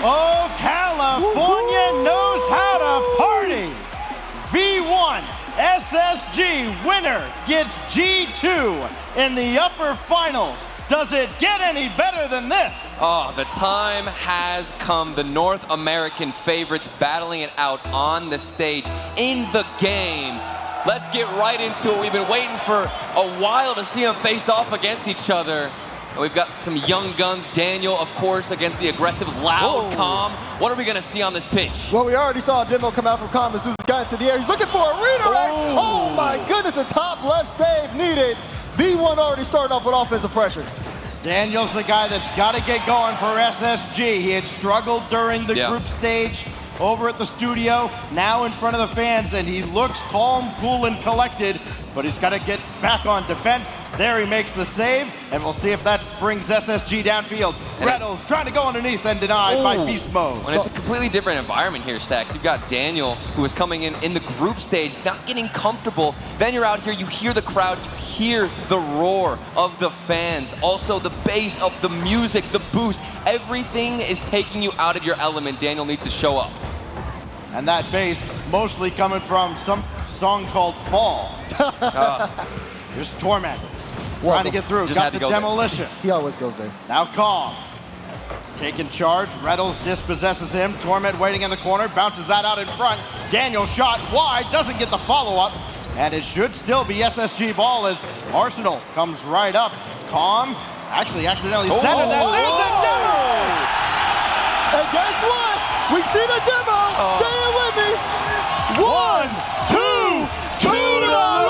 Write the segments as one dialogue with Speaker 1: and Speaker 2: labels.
Speaker 1: Oh, California knows how to party. V1 SSG winner gets G2 in the upper finals. Does it get any better than this?
Speaker 2: Oh, the time has come. The North American favorites battling it out on the stage in the game. Let's get right into it. We've been waiting for a while to see them face off against each other. And we've got some young guns. Daniel, of course, against the aggressive, loud Calm. What are we going to see on this pitch?
Speaker 3: Well, we already saw a demo come out from Calm as soon as he got into the air. He's looking for a redirect. Oh my goodness, a top left save needed. V1 already starting off with offensive pressure.
Speaker 1: Daniel's the guy that's got to get going for SSG. He had struggled during the group stage over at the studio, now in front of the fans, and he looks calm, cool, and collected, but he's got to get back on defense. There he makes the save, and we'll see if that brings SSG downfield. Reynolds trying to go underneath and denied by Beast Mode.
Speaker 2: When it's a completely different environment here, Stacks. You've got Daniel, who is coming in the group stage, not getting comfortable. Then you're out here, you hear the crowd, you hear the roar of the fans, also the bass of the music, the boost. Everything is taking you out of your element. Daniel needs to show up.
Speaker 1: And that bass mostly coming from some song called Fall. Here's Torment. Trying to get through, got the demolition.
Speaker 3: He always goes there.
Speaker 1: Now Calm, taking charge. Reynolds dispossesses him. Torment waiting in the corner, bounces that out in front. Daniel shot wide, doesn't get the follow-up. And it should still be SSG ball as Arsenal comes right up. Calm, actually accidentally centered that. There's the demo!
Speaker 3: And guess what? We see the demo. Say it with me. 1, 2, 2 to the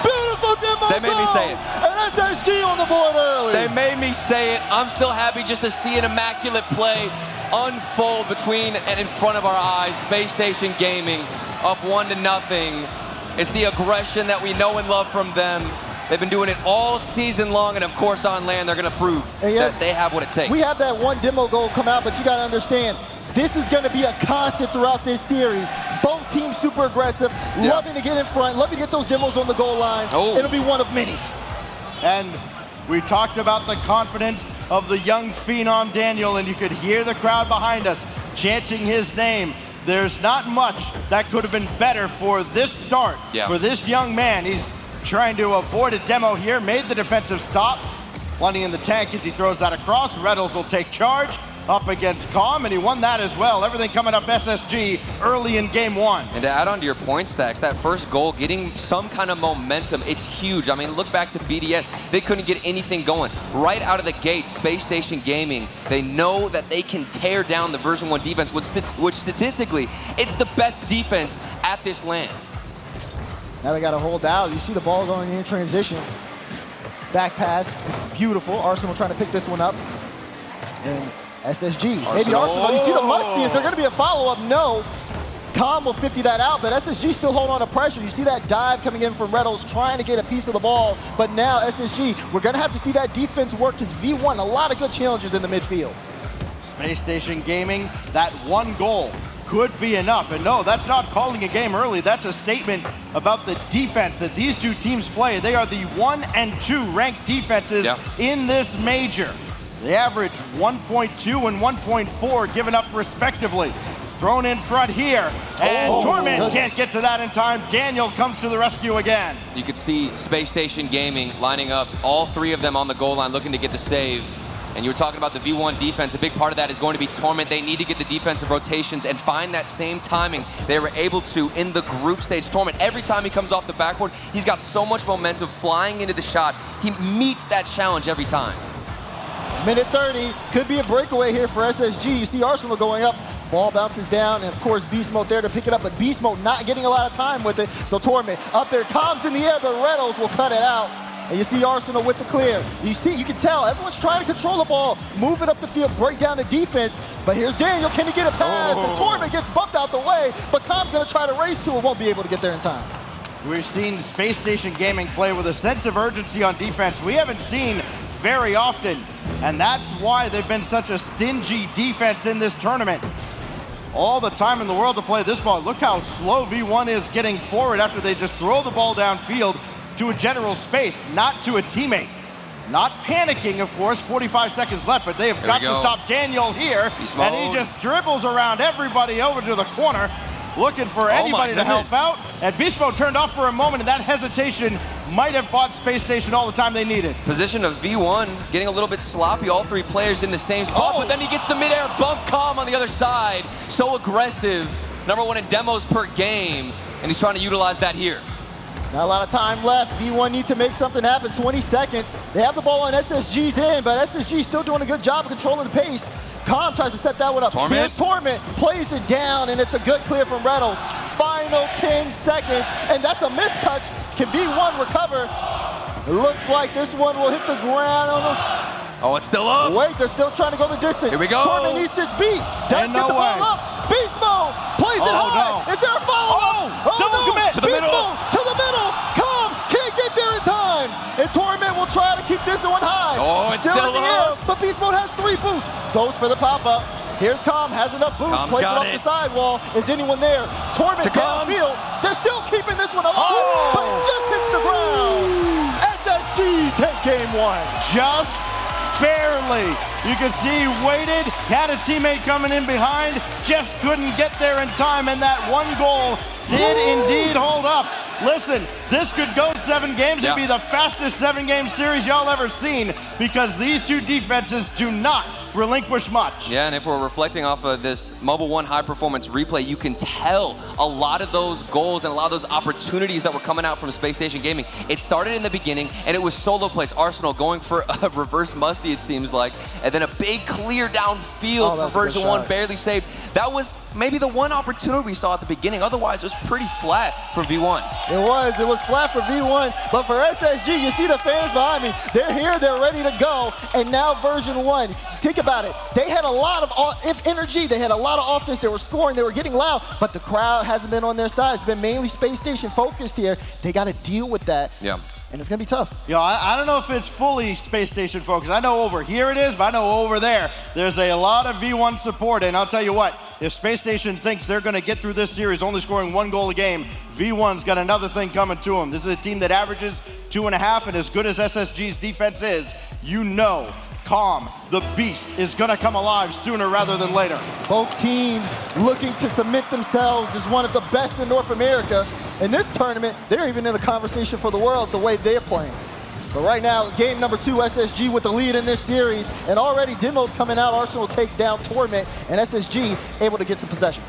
Speaker 3: beautiful demo.
Speaker 2: They made me say it.
Speaker 3: And SSG on the board early.
Speaker 2: They made me say it. I'm still happy just to see an immaculate play unfold between and in front of our eyes. Spacestation Gaming up 1-0. It's the aggression that we know and love from them. They've been doing it all season long, and of course on land they're going to prove that they have what it takes.
Speaker 3: We have that one demo goal come out, but you got to understand, this is going to be a constant throughout this series. Both teams super aggressive, loving to get in front, loving to get those demos on the goal line. It'll be one of many.
Speaker 1: And we talked about the confidence of the young phenom Daniel, and you could hear the crowd behind us chanting his name. There's not much that could have been better for this start, for this young man. He's trying to avoid a demo here, made the defensive stop. Plenty in the tank as he throws that across. Reynolds will take charge up against Calm, and he won that as well. Everything coming up SSG early in game one.
Speaker 2: And to add on to your point, Stacks, that first goal, getting some kind of momentum, it's huge. I mean, look back to BDS. They couldn't get anything going. Right out of the gate, Space Station Gaming, they know that they can tear down the Version 1 defense, which statistically, it's the best defense at this land.
Speaker 3: Now they got to hold out. You see the ball going in transition. Back pass, beautiful. Arsenal trying to pick this one up. And SSG, maybe Arsenal. You see the must-be. Is there going to be a follow-up? No. Calm will 50 that out, but SSG still holding on to pressure. You see that dive coming in from Reynolds trying to get a piece of the ball, but now SSG, we're going to have to see that defense work because V1, a lot of good challenges in the midfield.
Speaker 1: Space Station Gaming, that one goal could be enough. And no, that's not calling a game early. That's a statement about the defense that these two teams play. They are the 1 and 2 ranked defenses in this major. They average 1.2 and 1.4 given up respectively. Thrown in front here, and Torment can't get to that in time. Daniel comes to the rescue again.
Speaker 2: You could see Space Station Gaming lining up, all three of them on the goal line looking to get the save. And you were talking about the V1 defense. A big part of that is going to be Torment. They need to get the defensive rotations and find that same timing they were able to in the group stage. Torment, every time he comes off the backboard, he's got so much momentum flying into the shot. He meets that challenge every time.
Speaker 3: Minute 30, could be a breakaway here for SSG. You see Arsenal going up, ball bounces down, and of course Beast Mode there to pick it up, but Beast Mode not getting a lot of time with it. So Torment up there, Calm's in the air, but Reynolds will cut it out. And you see Arsenal with the clear. You can tell everyone's trying to control the ball, move it up the field, break down the defense. But here's Daniel, can he get a pass? And Torment gets bumped out the way, but Calm's gonna try to race to it, won't be able to get there in time.
Speaker 1: We've seen Space Station Gaming play with a sense of urgency on defense we haven't seen very often. And that's why they've been such a stingy defense in this tournament. All the time in the world to play this ball. Look how slow V1 is getting forward after they just throw the ball downfield to a general space, not to a teammate. not panicking, of course, 45 seconds left, but they have got to stop Daniel here. And he just dribbles around everybody over to the corner, looking for anybody to help out. And Beast Mode turned off for a moment, and that hesitation might have bought Spacestation all the time they needed.
Speaker 2: Position of V1 getting a little bit sloppy, all three players in the same spot, but then he gets the mid-air bump calm on the other side. So aggressive, #1 in demos per game, and he's trying to utilize that here.
Speaker 3: Not a lot of time left. V1 need to make something happen. 20 seconds. They have the ball on SSG's end, but SSG still doing a good job of controlling the pace. Calm tries to step that one up.
Speaker 2: Torment.
Speaker 3: Here's Torment, plays it down, and it's a good clear from Reynolds. Final 10 seconds, and that's a mistouch. Can V1 recover? It looks like this one will hit the ground.
Speaker 2: Oh, it's still up.
Speaker 3: Wait, they're still trying to go the distance.
Speaker 2: Here we go.
Speaker 3: Torment needs this beat. Does get the ball up. Beast Mode plays it high. Is there a follow-up?
Speaker 1: Double commit.
Speaker 2: To the middle.
Speaker 3: To the middle. Calm can't get there in time. And Torment will try to keep this one high.
Speaker 2: Oh, it's still
Speaker 3: in the air, but Beast Mode has 3 boosts. Goes for the pop-up. Here's Calm, has enough boost, plays it off the sidewall. Is anyone there? Torment downfield. They're still keeping this one alive, but it just hits the ground. SSG take game 1.
Speaker 1: Just barely. You can see he waited, had a teammate coming in behind, just couldn't get there in time, and that one goal did indeed hold up. Listen, this could go 7 games. It'd be the fastest 7-game series y'all ever seen, because these two defenses do not relinquish much.
Speaker 2: Yeah, and if we're reflecting off of this Mobile 1 high-performance replay, you can tell a lot of those goals and a lot of those opportunities that were coming out from Spacestation Gaming. It started in the beginning, and it was solo plays. Arsenal going for a reverse musty, it seems like, and then a big clear downfield for Version 1, barely saved. That was maybe the one opportunity we saw at the beginning. Otherwise, it was pretty flat for V1.
Speaker 3: It was flat for V1, but for SSG, you see the fans behind me. They're here, they're ready to go, and now Version 1, think about it. They had a lot of energy, they had a lot of offense, they were scoring, they were getting loud, but the crowd hasn't been on their side. It's been mainly Spacestation focused here. They got to deal with that.
Speaker 2: Yeah.
Speaker 3: And it's going to be tough.
Speaker 1: You know, I don't know if it's fully Spacestation focused. I know over here it is, but I know over there, there's a lot of V1 support. And I'll tell you what, if Spacestation thinks they're going to get through this series only scoring 1 goal a game, V1's got another thing coming to them. This is a team that averages 2.5, and as good as SSG's defense is, you know Calm, the beast, is going to come alive sooner rather than later.
Speaker 3: Both teams looking to cement themselves as one of the best in North America. In this tournament, they're even in the conversation for the world the way they're playing. But right now, game number 2, SSG with the lead in this series. And already demos coming out, Arsenal takes down Torment, and SSG able to get some possession.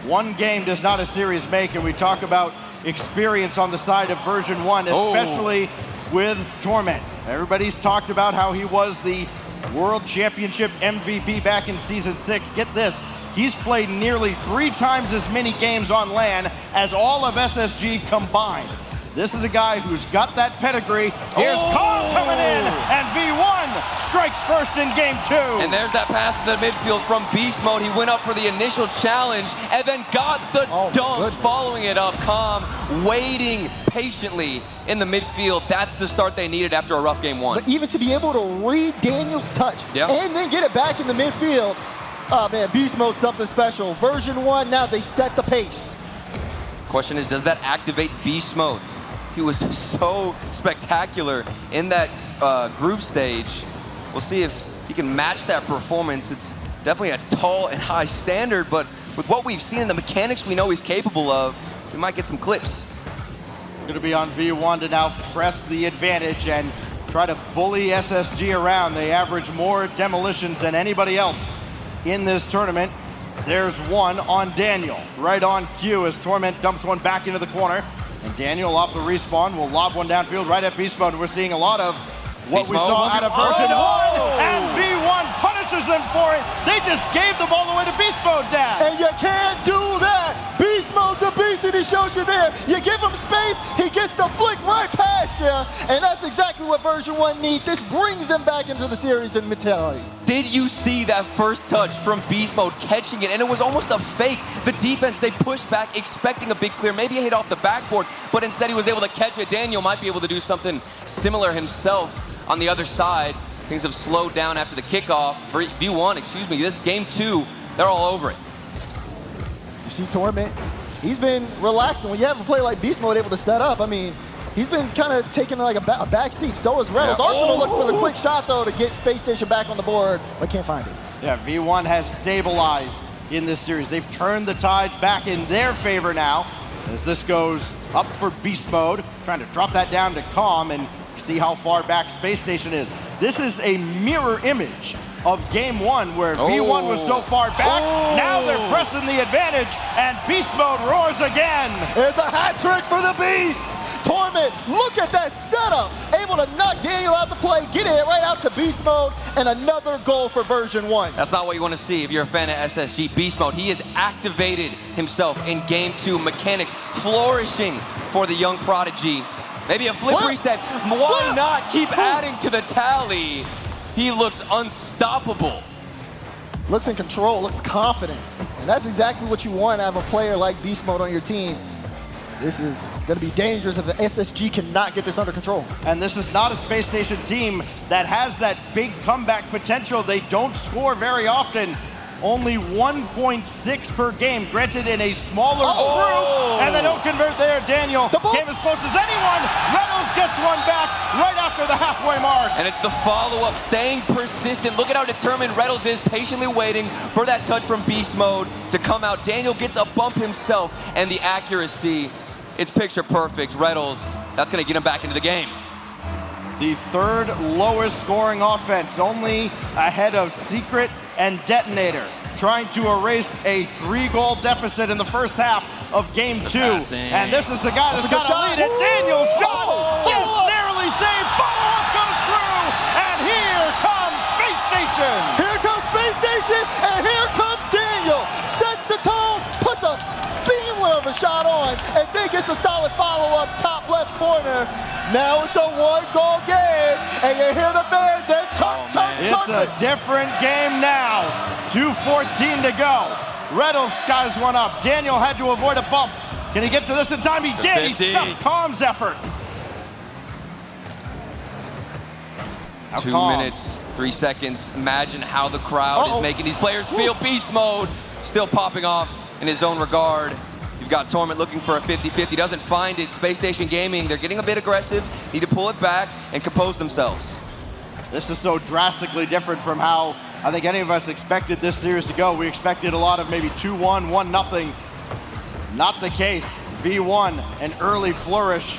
Speaker 1: One game does not a series make, and we talk about experience on the side of Version 1, especially with Torment. Everybody's talked about how he was the World Championship MVP back in Season 6. Get this, he's played nearly 3 times as many games on LAN as all of SSG combined. This is a guy who's got that pedigree. Here's Calm coming in, and V1 strikes first in game 2.
Speaker 2: And there's that pass in the midfield from Beast Mode. He went up for the initial challenge and then got the dunk following it up. Calm waiting patiently in the midfield. That's the start they needed after a rough game 1.
Speaker 3: But even to be able to read Daniel's touch and then get it back in the midfield, oh man, Beast Mode's something special. Version 1, now they set the pace.
Speaker 2: Question is, does that activate Beast Mode? He was so spectacular in that group stage. We'll see if he can match that performance. It's definitely a tall and high standard, but with what we've seen and the mechanics we know he's capable of, we might get some clips.
Speaker 1: Going to be on V1 to now press the advantage and try to bully SSG around. They average more demolitions than anybody else in this tournament. There's one on Daniel, right on cue as Torment dumps one back into the corner. And Daniel off the respawn will lob one downfield right at Beast Mode. We're seeing a lot of what we saw out of Version 1. And V1 punishes them for it. They just gave the ball away to Beast Mode, Dad.
Speaker 3: And you can't do that. Beast Mode's a beast, and he shows you there. You give him space, he gets the flick right past you. And that's exactly what Version 1 needs. This brings them back into the series in mentality.
Speaker 2: Did you see that first touch from Beast Mode catching it? And it was almost a fake. The defense, they pushed back expecting a big clear, maybe a hit off the backboard, but instead he was able to catch it. Daniel might be able to do something similar himself on the other side. Things have slowed down after the kickoff. V1, excuse me, this game 2, they're all over it.
Speaker 3: You see Torment, he's been relaxing. When you have a play like Beast Mode able to set up, I mean, He's been kind of taking like a back seat. So is Reynolds.
Speaker 2: Yeah.
Speaker 3: Arsenal looks for the quick shot, though, to get Space Station back on the board, but can't find it.
Speaker 1: Yeah, V1 has stabilized in this series. They've turned the tides back in their favor now as this goes up for beast mode, trying to drop that down to calm and see how far back Space Station is. This is a mirror image of game one where V1 was so far back. Now they're pressing the advantage and beast mode roars again.
Speaker 3: It's a hat trick for the Beast. Torment, look at that setup. Able to knock Daniel out the play, get it right out to beast mode, and another goal for version 1.
Speaker 2: That's not what you want to see if you're a fan of SSG. Beast mode, he has activated himself in game 2. Mechanics flourishing for the young prodigy. Maybe a flip reset. Why not keep adding to the tally? He looks unstoppable.
Speaker 3: Looks in control, looks confident. And that's exactly what you want to have a player like beast mode on your team. This is going to be dangerous if the SSG cannot get this under control.
Speaker 1: And this is not a Space Station team that has that big comeback potential. They don't score very often. Only 1.6 per game, granted in a smaller group. And they don't convert there. Daniel came as close as anyone. Reynolds gets one back right after the halfway mark.
Speaker 2: And it's the follow-up, staying persistent. Look at how determined Reynolds is, patiently waiting for that touch from beast mode to come out. Daniel gets a bump himself, and the accuracy, it's picture perfect. Reynolds, that's going to get him back into the game.
Speaker 1: The third lowest scoring offense, only ahead of Secret and Detonator, trying to erase a 3-goal deficit in the first half of game 2. And this is the guy that's got to lead it. Daniel's shot just narrowly saved. Follow-up goes through, and here comes Space Station.
Speaker 3: Here comes Space Station, and here comes Daniel. Sets the tone, puts a beamler of a shot on, and then gets a solid follow-up top left corner. Now it's a 1-goal game, and you hear the fans say,
Speaker 1: it's a different game now. 2:14 to go. Reynolds skies one up. Daniel had to avoid a bump. Can he get to this in time? He did. He stopped Calm's effort.
Speaker 2: 2 minutes, 3 seconds. Imagine how the crowd is making these players feel. Beast mode still popping off in his own regard. You've got Torment looking for a 50-50, doesn't find it. Space Station Gaming, they're getting a bit aggressive, need to pull it back and compose themselves.
Speaker 1: This is so drastically different from how I think any of us expected this series to go. We expected a lot of maybe 2-1, 1-0. Not the case. V1, an early flourish,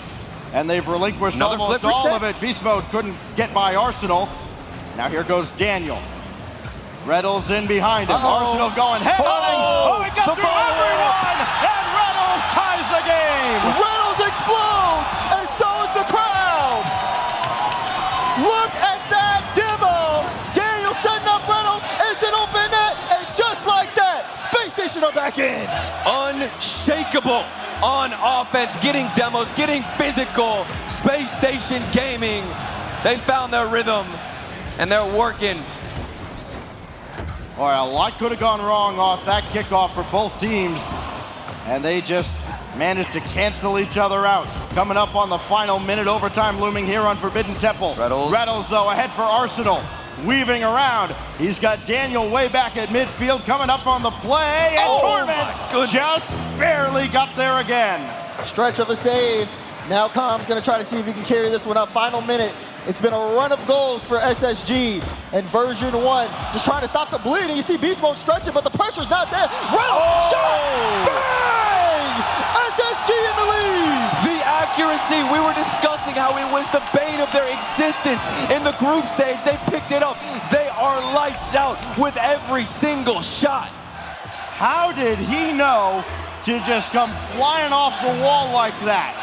Speaker 1: and they've relinquished almost all of it. Beast mode couldn't get by Arsenal. Now here goes Daniel. Reynolds in behind him. Arsenal going head-hunting. Oh, it got through everyone! And Reynolds ties the game!
Speaker 3: Reynolds explodes, and so is the crowd! Look at that demo! Daniel setting up Reynolds, it's an open net, and just like that, Space Station are back in!
Speaker 2: Unshakable on offense, getting demos, getting physical. Space Station Gaming, they found their rhythm, and they're working.
Speaker 1: All right, a lot could have gone wrong off that kickoff for both teams, and they just managed to cancel each other out. Coming up on the final minute, overtime looming here on Forbidden Temple. Reynolds, though, ahead for Arsenal. Weaving around. He's got Daniel way back at midfield, coming up on the play, and Torment just barely got there again.
Speaker 3: Stretch of a save. Now Calm's gonna try to see if he can carry this one up. Final minute. It's been a run of goals for SSG and version 1. Just trying to stop the bleeding. You see Beast Mode stretching, but the pressure's not there. Reynolds shot! Bang! SSG in the lead!
Speaker 2: The accuracy, we were discussing how it was the bane of their existence in the group stage. They picked it up. They are lights out with every single shot.
Speaker 1: How did he know to just come flying off the wall like that?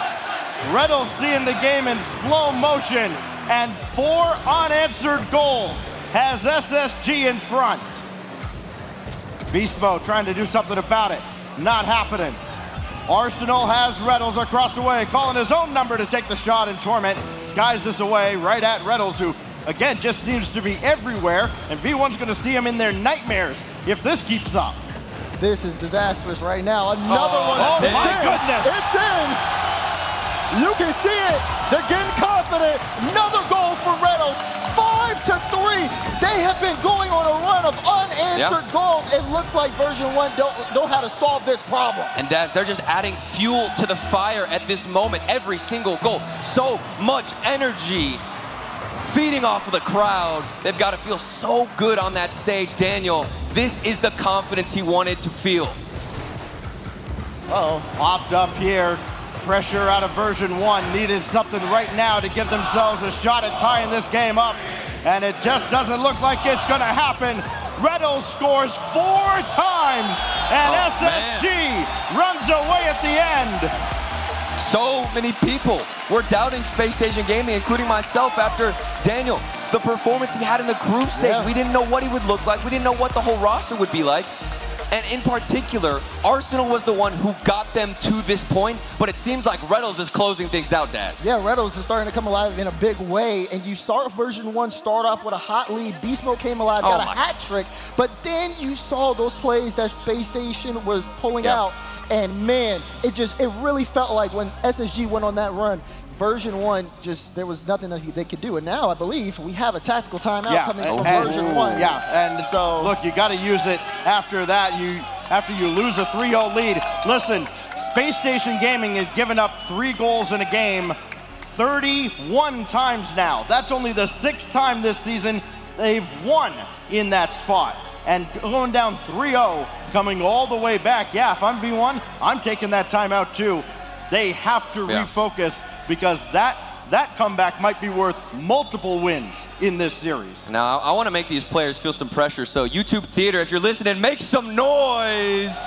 Speaker 1: Reynolds seeing the game in slow motion, and 4 unanswered goals has SSG in front. Beast Mode trying to do something about it. Not happening. Arsenal has Reynolds across the way, calling his own number to take the shot, and Torment skies this away right at Reynolds, who, again, just seems to be everywhere, and V1's going to see him in their nightmares if this keeps up.
Speaker 3: This is disastrous right now. Another one.
Speaker 1: Oh, my goodness.
Speaker 3: It's in. You can see it. They're getting confident. Another goal for Reynolds. 5-3. They have have been going on a run of unanswered goals. It looks like Version1 don't know how to solve this problem.
Speaker 2: And Daz, they're just adding fuel to the fire at this moment. Every single goal. So much energy feeding off of the crowd. They've got to feel so good on that stage. Daniel, this is the confidence he wanted to feel.
Speaker 1: Popped up here. Pressure out of Version1. Needed something right now to give themselves a shot at tying this game up. And it just doesn't look like it's going to happen. Reddles scores 4 times. And SSG runs away at the end.
Speaker 2: So many people were doubting Spacestation Gaming, including myself, after Daniel, the performance he had in the group stage. We didn't know what he would look like. We didn't know what the whole roster would be like. And in particular, Arsenal was the one who got them to this point, but it seems like Reddles is closing things out, Daz.
Speaker 3: Yeah, Reddles is starting to come alive in a big way, and you saw Version1 start off with a hot lead. Beast Mode came alive, got a hat trick, but then you saw those plays that Spacestation was pulling out, and man, it really felt like when SSG went on that run, Version1 there was nothing that they could do. And now I believe we have a tactical timeout coming from Version1.
Speaker 1: Yeah, and so look, you got to use it after that. After you lose a 3-0 lead. Listen, Spacestation Gaming has given up 3 goals in a game 31 times now. That's only the 6th time this season they've won in that spot. And going down 3-0, coming all the way back. Yeah, if I'm V1, I'm taking that timeout too. They have to refocus, because that comeback might be worth multiple wins in this series.
Speaker 2: Now, I want to make these players feel some pressure, so YouTube Theater, if you're listening, make some noise!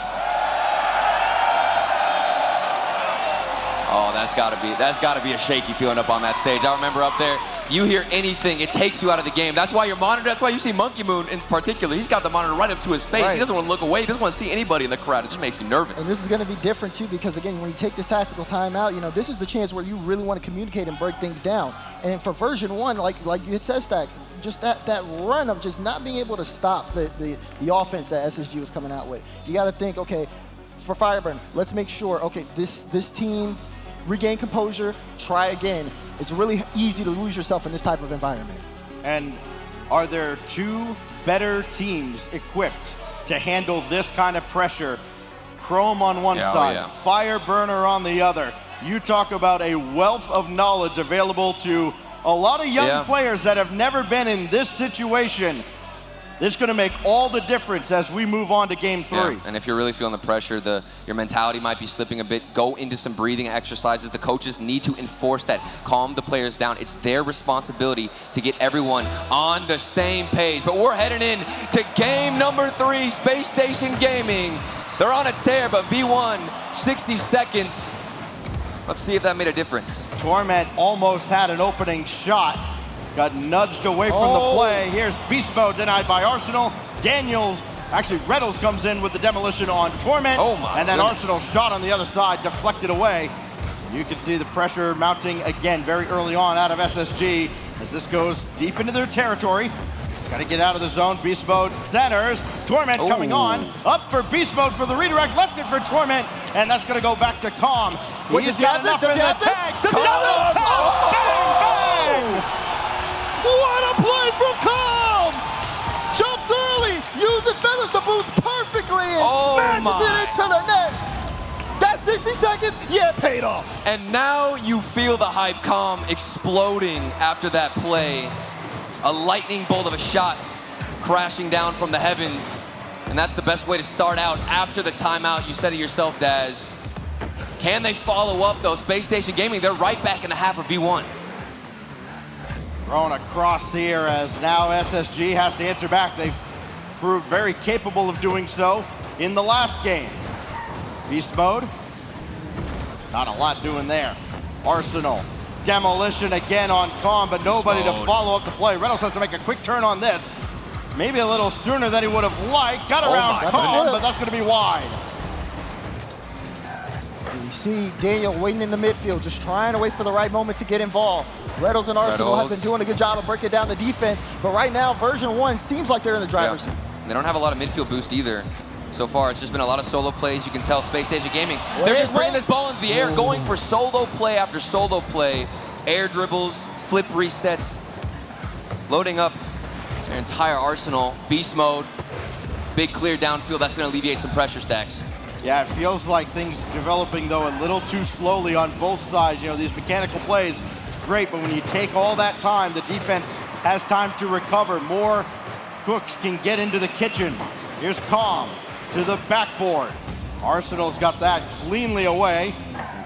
Speaker 2: Oh, that's gotta be a shaky feeling up on that stage. I remember up there, you hear anything, it takes you out of the game. That's why your monitor, that's why you see Monkey Moon in particular. He's got the monitor right up to his face. He doesn't want to look away. He doesn't want to see anybody in the crowd. It just makes you nervous.
Speaker 3: And this is going to be different too, because again, when you take this tactical timeout, this is the chance where you really want to communicate and break things down. And for Version1, like you had said, Stacks, just that run of just not being able to stop the offense that SSG was coming out with. You got to think, okay, for Fireburn, let's make sure, okay, this team regain composure, try again. It's really easy to lose yourself in this type of environment.
Speaker 1: And are there 2 better teams equipped to handle this kind of pressure? Chrome on one side, Fireburner on the other. You talk about a wealth of knowledge available to a lot of young players that have never been in this situation. This is going to make all the difference as we move on to game 3.
Speaker 2: Yeah. And if you're really feeling the pressure, your mentality might be slipping a bit. Go into some breathing exercises. The coaches need to enforce that. Calm the players down. It's their responsibility to get everyone on the same page. But we're heading in to game number 3, Spacestation Gaming. They're on a tear, but V1, 60 seconds. Let's see if that made a difference.
Speaker 1: Torment almost had an opening shot. Got nudged away from the play. Here's Beast Mode denied by Arsenal. Reddles comes in with the demolition on Torment. And then Arsenal's shot on the other side deflected away. You can see the pressure mounting again very early on out of SSG as this goes deep into their territory. Got to get out of the zone. Beast Mode centers. Torment coming on. Up for Beast Mode for the redirect. Left it for Torment. And that's going to go back to Calm. He's got enough in the tag. Bang!
Speaker 3: What a play from Calm! Jumps early, using feathers to boost perfectly, and smashes it into the net. That's 60 seconds, it paid off.
Speaker 2: And now you feel the hype. Calm exploding after that play. A lightning bolt of a shot crashing down from the heavens. And that's the best way to start out after the timeout. You said it yourself, Daz. Can they follow up, though? Spacestation Gaming, they're right back in the half of V1.
Speaker 1: Thrown across here as now SSG has to answer back. They've proved very capable of doing so in the last game. Beast Mode, not a lot doing there. Arsenal, demolition again on Calm, but nobody to follow up the play. Reynolds has to make a quick turn on this. Maybe a little sooner than he would have liked. Got around Calm, but that's going to be wide.
Speaker 3: You see Daniel waiting in the midfield, just trying to wait for the right moment to get involved. Reddles and Arsenal have been doing a good job of breaking down the defense, but right now Version1 seems like they're in the driver's seat.
Speaker 2: They don't have a lot of midfield boost either. So far, it's just been a lot of solo plays. You can tell Spacestation Gaming, they're just bringing this ball into the air, going for solo play after solo play. Air dribbles, flip resets, loading up their entire arsenal. Beast mode, big clear downfield. That's going to alleviate some pressure stacks.
Speaker 1: Yeah, it feels like things developing, though, a little too slowly on both sides. You know, these mechanical plays, great, but when you take all that time, the defense has time to recover. More cooks can get into the kitchen. Here's Calm to the backboard. Arsenal's got that cleanly away.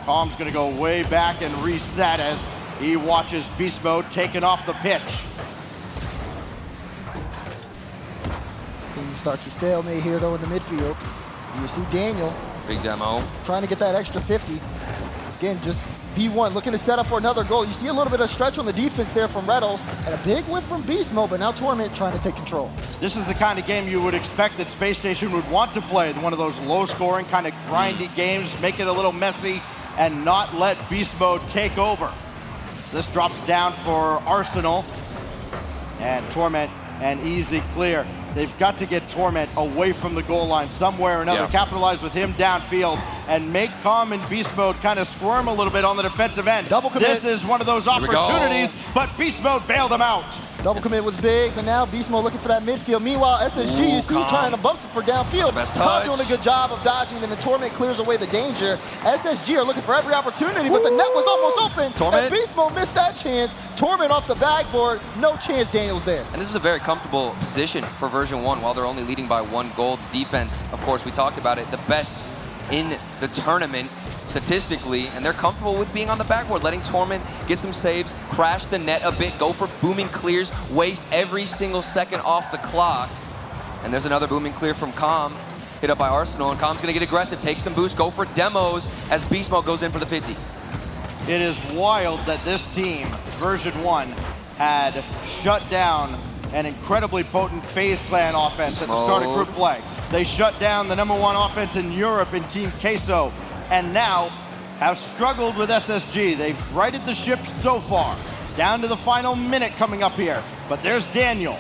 Speaker 1: Calm's going to go way back and reset as he watches Beast Mode taken off the pitch.
Speaker 3: He starts a stalemate here, though, in the midfield. You see Daniel.
Speaker 2: Big demo.
Speaker 3: Trying to get that extra 50. Again, just V1 looking to set up for another goal. You see a little bit of stretch on the defense there from Reddles, and a big whip from Beast Mode, but now Torment trying to take control.
Speaker 1: This is the kind of game you would expect that Spacestation would want to play. One of those low-scoring, kind of grindy games, make it a little messy, and not let Beast Mode take over. This drops down for Arsenal, and Torment an easy clear. They've got to get Torment away from the goal line somewhere or another,
Speaker 2: Yeah.
Speaker 1: capitalize with him downfield, and make Calm and Beast Mode kind of squirm a little bit on the defensive end.
Speaker 3: Double commit.
Speaker 1: This is one of those opportunities, but Beast Mode bailed him out.
Speaker 3: Double commit was big, but now Beast Mode looking for that midfield. Meanwhile, SSG, you see
Speaker 2: Calm.
Speaker 3: trying to bump it for downfield.
Speaker 2: Best
Speaker 3: Calm
Speaker 2: touch.
Speaker 3: doing a good job of dodging them, and Torment clears away the danger. SSG are looking for every opportunity, but the net was almost open.
Speaker 2: Torment.
Speaker 3: And Beast Mode missed that chance. Torment off the backboard. No chance Daniel's there.
Speaker 2: And this is a very comfortable position for version 1 while they're only leading by 1 goal. Defense, of course, we talked about it, the best in the tournament statistically, and they're comfortable with being on the backboard, letting Torment get some saves, crash the net a bit, go for booming clears, waste every single second off the clock. And there's another booming clear from Calm, hit up by Arsenal, and Calm's gonna get aggressive, take some boost, go for demos as Beast Mode goes in for the 50.
Speaker 1: It is wild that this team, version 1, had shut down an incredibly potent FaZe Clan offense at the start of group play. They shut down the #1 offense in Europe in Team Queso, and now have struggled with SSG. They've righted the ship so far, down to the final minute coming up here. But there's Daniel.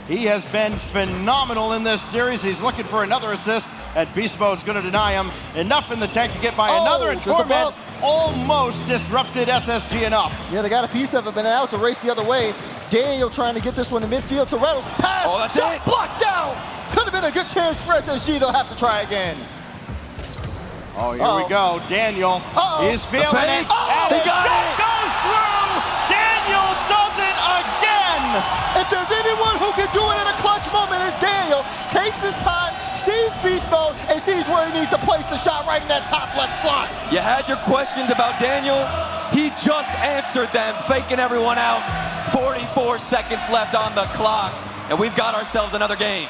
Speaker 1: He has been phenomenal in this series. He's looking for another assist, and Beast Mode's going to deny him. Enough in the tank to get by another, and
Speaker 3: there's a
Speaker 1: Torment
Speaker 3: bump.
Speaker 1: almost disrupted SSG enough.
Speaker 3: Yeah, they got a piece of it, but now it's a race the other way. Daniel trying to get this one in midfield to Reynolds. Pass,
Speaker 2: Oh, that's
Speaker 3: shot,
Speaker 2: it.
Speaker 3: blocked down. Could have been a good chance for SSG. They'll have to try again.
Speaker 1: Oh, here we go. Daniel is feeling it.
Speaker 2: fake.
Speaker 1: And
Speaker 2: He
Speaker 1: the
Speaker 2: got
Speaker 1: shot
Speaker 2: it.
Speaker 1: goes through. Daniel does it again.
Speaker 3: If there's anyone who can do it in a clutch moment, it's Daniel. Takes his time, sees Beast Mode, and sees where he needs to place the shot right in that top left slot.
Speaker 2: You had your questions about Daniel. He just answered them, faking everyone out. 44 seconds left on the clock, and we've got ourselves another game.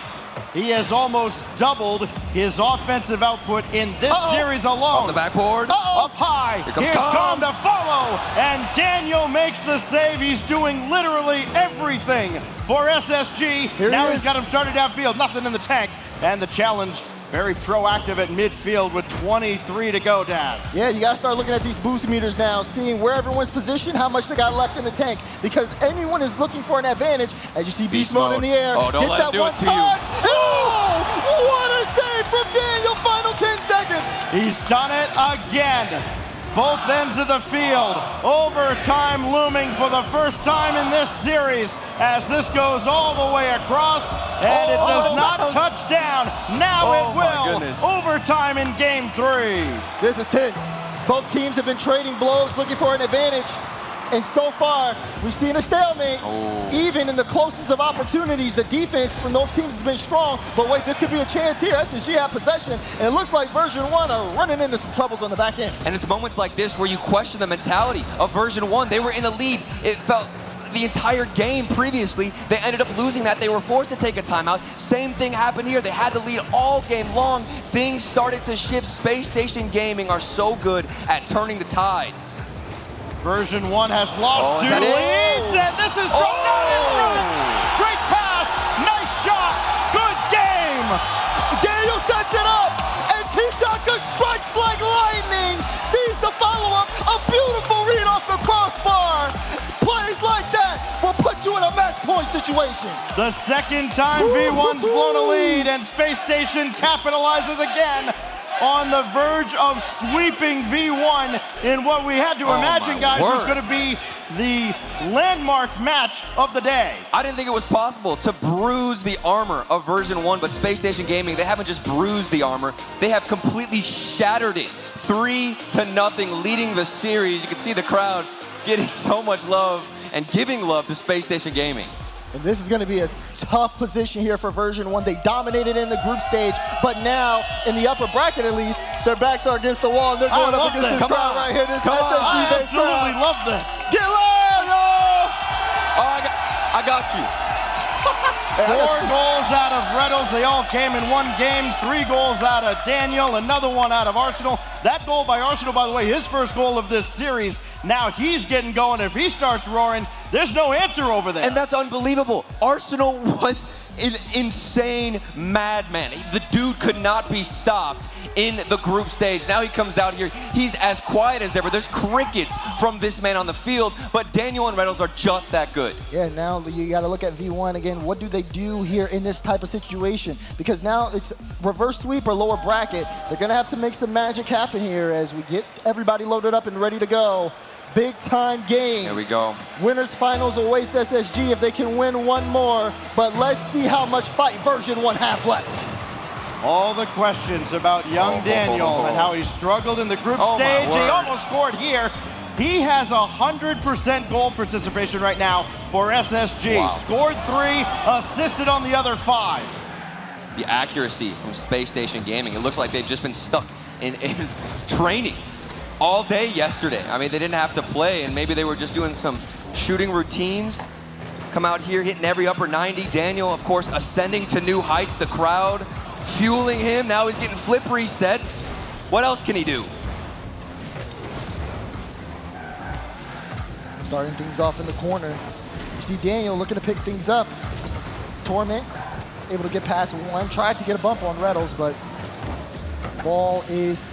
Speaker 1: He has almost doubled his offensive output in this series alone.
Speaker 2: Off the backboard.
Speaker 1: Up high.
Speaker 2: comes
Speaker 1: Here's
Speaker 2: Calm.
Speaker 1: Calm to follow. And Daniel makes the save. He's doing literally everything for SSG.
Speaker 3: Here
Speaker 1: Now
Speaker 3: he
Speaker 1: he's
Speaker 3: is.
Speaker 1: got him started downfield. Nothing in the tank. And the challenge very proactive at midfield with 23 to go, Daz.
Speaker 3: Yeah, you gotta start looking at these boost meters now, seeing where everyone's positioned, how much they got left in the tank, because anyone is looking for an advantage. As you see Beast Mode in the air,
Speaker 2: Oh, don't
Speaker 3: gets
Speaker 2: let
Speaker 3: that
Speaker 2: him do
Speaker 3: one
Speaker 2: it to
Speaker 3: touch. Oh, what a save from Daniel, final 10 seconds.
Speaker 1: He's done it again. Both ends of the field. Overtime looming for the first time in this series as this goes all the way across, and it does not touch down. Now it
Speaker 2: my
Speaker 1: will.
Speaker 2: goodness.
Speaker 1: Overtime in game 3.
Speaker 3: This is tense. Both teams have been trading blows, looking for an advantage. And so far, we've seen a stalemate. Even in the closest of opportunities, the defense from those teams has been strong. But wait, this could be a chance here. SSG have possession, and it looks like version 1 are running into some troubles on the back end.
Speaker 2: And it's moments like this where you question the mentality of version 1. They were in the lead. It felt the entire game previously. They ended up losing that. They were forced to take a timeout. Same thing happened here. They had the lead all game long. Things started to shift. Space Station Gaming are so good at turning the tides.
Speaker 1: Version 1 has lost
Speaker 2: is
Speaker 1: 2
Speaker 2: that it?
Speaker 1: leads, and this is dropped out in front. Great pass, nice shot, good game.
Speaker 3: Daniel sets it up, and T-Shaka strikes like lightning. Sees the follow-up, a beautiful read off the crossbar. Plays like that will put you in a match point situation.
Speaker 1: The second time V1's blown a lead, and Space Station capitalizes again on the verge of sweeping V1 in what we had to imagine, guys, was going to be the landmark match of the day.
Speaker 2: I didn't think it was possible to bruise the armor of version 1, but Spacestation Gaming, they haven't just bruised the armor, they have completely shattered it. 3-0, leading the series. You can see the crowd getting so much love and giving love to Spacestation Gaming.
Speaker 3: And this is going to be a tough position here for version 1. They dominated in the group stage, but now, in the upper bracket at least, their backs are against the wall, and they're going up against this crowd right here. This
Speaker 1: I
Speaker 3: SSG-based crowd.
Speaker 1: absolutely love this.
Speaker 3: Get loud, yo!
Speaker 2: Oh, I got you.
Speaker 1: 4 goals out of Reynolds. They all came in one game. 3 goals out of Daniel, another one out of Arsenal. That goal by Arsenal, by the way, his first goal of this series. Now he's getting going. If he starts roaring, there's no answer over there.
Speaker 2: And that's unbelievable. Arsenal was an insane madman. The dude could not be stopped in the group stage. Now he comes out here, he's as quiet as ever. There's crickets from this man on the field, but Daniel and Reynolds are just that good.
Speaker 3: Yeah, now you got to look at V1 again. What do they do here in this type of situation? Because now it's reverse sweep or lower bracket. They're going to have to make some magic happen here as we get everybody loaded up and ready to go. Big time game.
Speaker 2: Here we go.
Speaker 3: Winners finals awaits SSG if they can win one more. But let's see how much fight version 1 have left.
Speaker 1: All the questions about young Daniel and how he struggled in the group stage. He almost scored here. He has 100% goal participation right now for SSG.
Speaker 2: Wow.
Speaker 1: Scored 3, assisted on the other 5.
Speaker 2: The accuracy from Spacestation Gaming. It looks like they've just been stuck in training all day yesterday. I mean, they didn't have to play, and maybe they were just doing some shooting routines. Come out here hitting every upper 90. Daniel, of course, ascending to new heights. The crowd fueling him. Now he's getting flip resets. What else can he do?
Speaker 3: Starting things off in the corner. You see Daniel looking to pick things up. Torment able to get past 1. Tried to get a bump on Reynolds, but ball is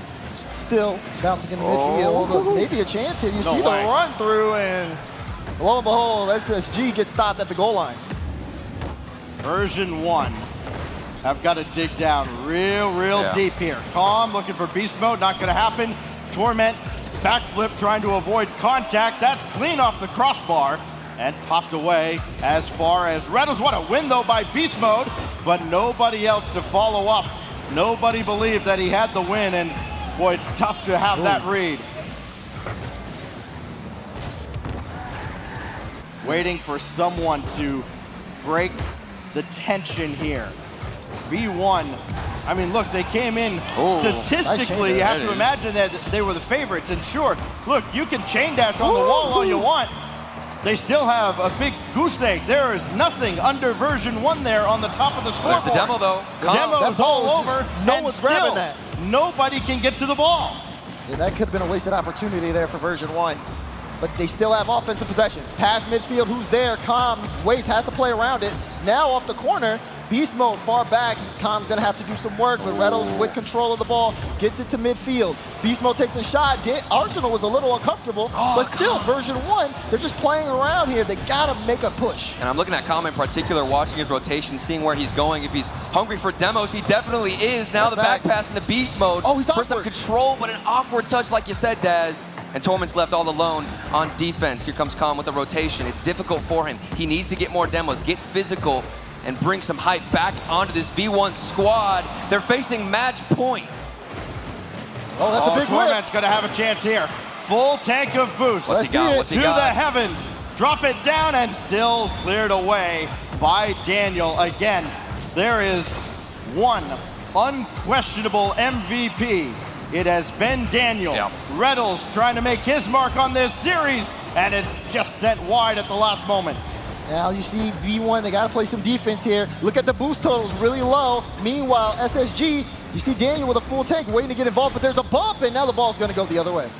Speaker 3: still bouncing in the midfield. Maybe a chance here. You see the run through, and lo and behold, SSG gets stopped at the goal line.
Speaker 1: Version 1 have got to dig down real deep here. Calm, looking for beast mode, not going to happen. Torment, backflip, trying to avoid contact. That's clean off the crossbar and popped away as far as Reynolds. What a win, though, by beast mode, but nobody else to follow up. Nobody believed that he had the win, and boy, it's tough to have that read. Waiting for someone to break the tension here. V1, I mean, look, they came in statistically. You have to imagine that they were the favorites. And sure, look, you can chain dash on the wall all you want. They still have a big goose egg. There is nothing under version 1 there on the top of the scoreboard.
Speaker 2: There's the demo, though.
Speaker 1: The demo is all over.
Speaker 3: No one's grabbing that.
Speaker 1: Nobody can get to the ball.
Speaker 3: Yeah, that could have been a wasted opportunity there for version 1. But they still have offensive possession. Pass midfield, who's there? Calm waits, has to play around it. Now off the corner, beast mode far back. Calm's gonna have to do some work, but Reynolds with control of the ball gets it to midfield. Beast mode takes a shot. Arsenal was a little uncomfortable, but still, version 1, they're just playing around here. They gotta make a push.
Speaker 2: And I'm looking at Calm in particular, watching his rotation, seeing where he's going. If he's hungry for demos, he definitely is. Now the back pass into beast mode.
Speaker 3: Oh, he's
Speaker 2: First
Speaker 3: awkward.
Speaker 2: up control, but an awkward touch, like you said, Daz. And Torment's left all alone on defense. Here comes Calm with the rotation. It's difficult for him. He needs to get more demos, get physical, and bring some hype back onto this V1 squad. They're facing match point.
Speaker 3: Oh, that's a big win.
Speaker 1: Torment's gonna have a chance here. Full tank of boost.
Speaker 2: What's he got? What's he
Speaker 1: to
Speaker 2: got?
Speaker 1: the heavens. Drop it down and still cleared away by Daniel. Again, there is one unquestionable MVP. It has been Daniel. Reynolds trying to make his mark on this series, and it's just sent wide at the last moment.
Speaker 3: Now you see V1, they got to play some defense here. Look at the boost totals, really low. Meanwhile, SSG, you see Daniel with a full tank waiting to get involved, but there's a bump, and now the ball's going to go the other way.